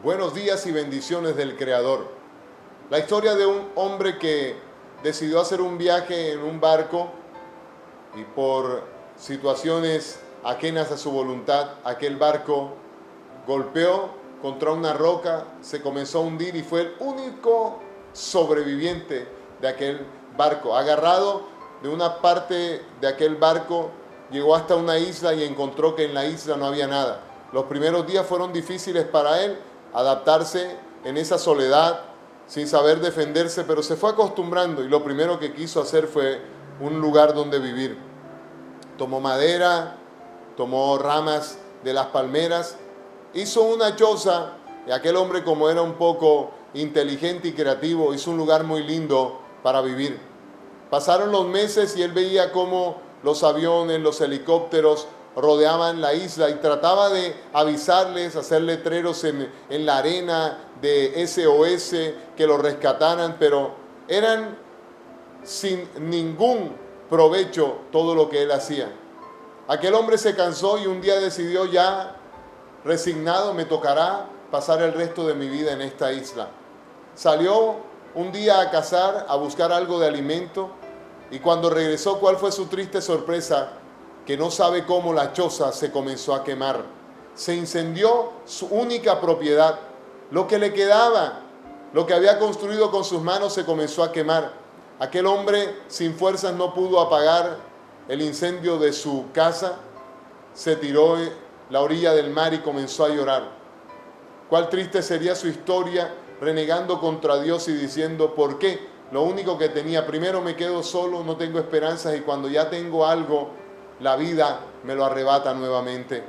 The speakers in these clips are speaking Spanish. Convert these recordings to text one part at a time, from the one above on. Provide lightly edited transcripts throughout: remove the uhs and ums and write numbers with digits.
Buenos días y bendiciones del Creador. La historia de un hombre que decidió hacer un viaje en un barco y por situaciones ajenas a su voluntad, aquel barco golpeó contra una roca, se comenzó a hundir y fue el único sobreviviente de aquel barco. Agarrado de una parte de aquel barco, llegó hasta una isla y encontró que en la isla no había nada. Los primeros días fueron difíciles para él, adaptarse en esa soledad, sin saber defenderse, pero se fue acostumbrando y lo primero que quiso hacer fue un lugar donde vivir. Tomó madera, tomó ramas de las palmeras, hizo una choza y aquel hombre, como era un poco inteligente y creativo, hizo un lugar muy lindo para vivir. Pasaron los meses y él veía cómo los aviones, los helicópteros rodeaban la isla y trataba de avisarles, hacer letreros en la arena de SOS que lo rescataran, pero eran sin ningún provecho todo lo que él hacía. Aquel hombre se cansó y un día decidió, ya resignado, me tocará pasar el resto de mi vida en esta isla. Salió un día a cazar, a buscar algo de alimento, y cuando regresó, ¿cuál fue su triste sorpresa? Que no sabe cómo la choza se comenzó a quemar. Se incendió su única propiedad. Lo que le quedaba, lo que había construido con sus manos, se comenzó a quemar. Aquel hombre sin fuerzas no pudo apagar el incendio de su casa. Se tiró en la orilla del mar y comenzó a llorar. Cuál triste sería su historia, renegando contra Dios y diciendo, ¿por qué? Lo único que tenía, primero me quedo solo, no tengo esperanzas, y cuando ya tengo algo, la vida me lo arrebata nuevamente.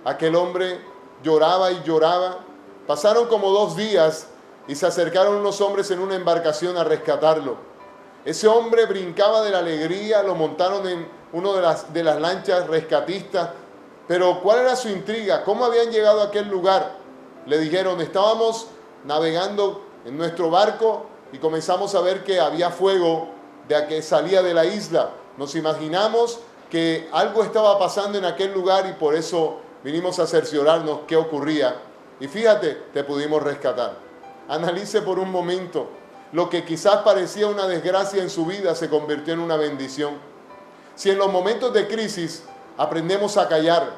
Aquel hombre lloraba y lloraba. Pasaron como 2 días y se acercaron unos hombres en una embarcación a rescatarlo. Ese hombre brincaba de la alegría, lo montaron en una de las lanchas rescatistas. Pero ¿cuál era su intriga? ¿Cómo habían llegado a aquel lugar? Le dijeron, estábamos navegando en nuestro barco y comenzamos a ver que había fuego de que salía de la isla. Nos imaginamos que algo estaba pasando en aquel lugar y por eso vinimos a cerciorarnos qué ocurría. Y fíjate, te pudimos rescatar. Analice por un momento. Lo que quizás parecía una desgracia en su vida se convirtió en una bendición. Si en los momentos de crisis aprendemos a callar,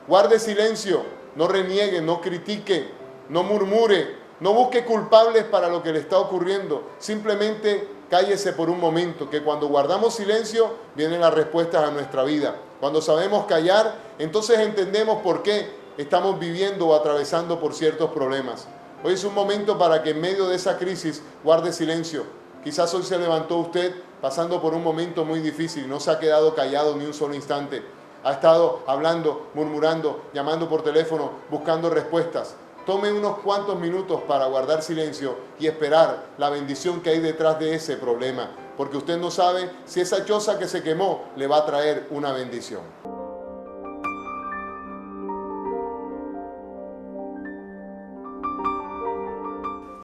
guarde silencio, no reniegue, no critique, no murmure, no busque culpables para lo que le está ocurriendo. Simplemente cállese por un momento, que cuando guardamos silencio vienen las respuestas a nuestra vida. Cuando sabemos callar, entonces entendemos por qué estamos viviendo o atravesando por ciertos problemas. Hoy es un momento para que en medio de esa crisis guarde silencio. Quizás hoy se levantó usted pasando por un momento muy difícil y no se ha quedado callado ni un solo instante. Ha estado hablando, murmurando, llamando por teléfono, buscando respuestas. Tome unos cuantos minutos para guardar silencio y esperar la bendición que hay detrás de ese problema, porque usted no sabe si esa choza que se quemó le va a traer una bendición.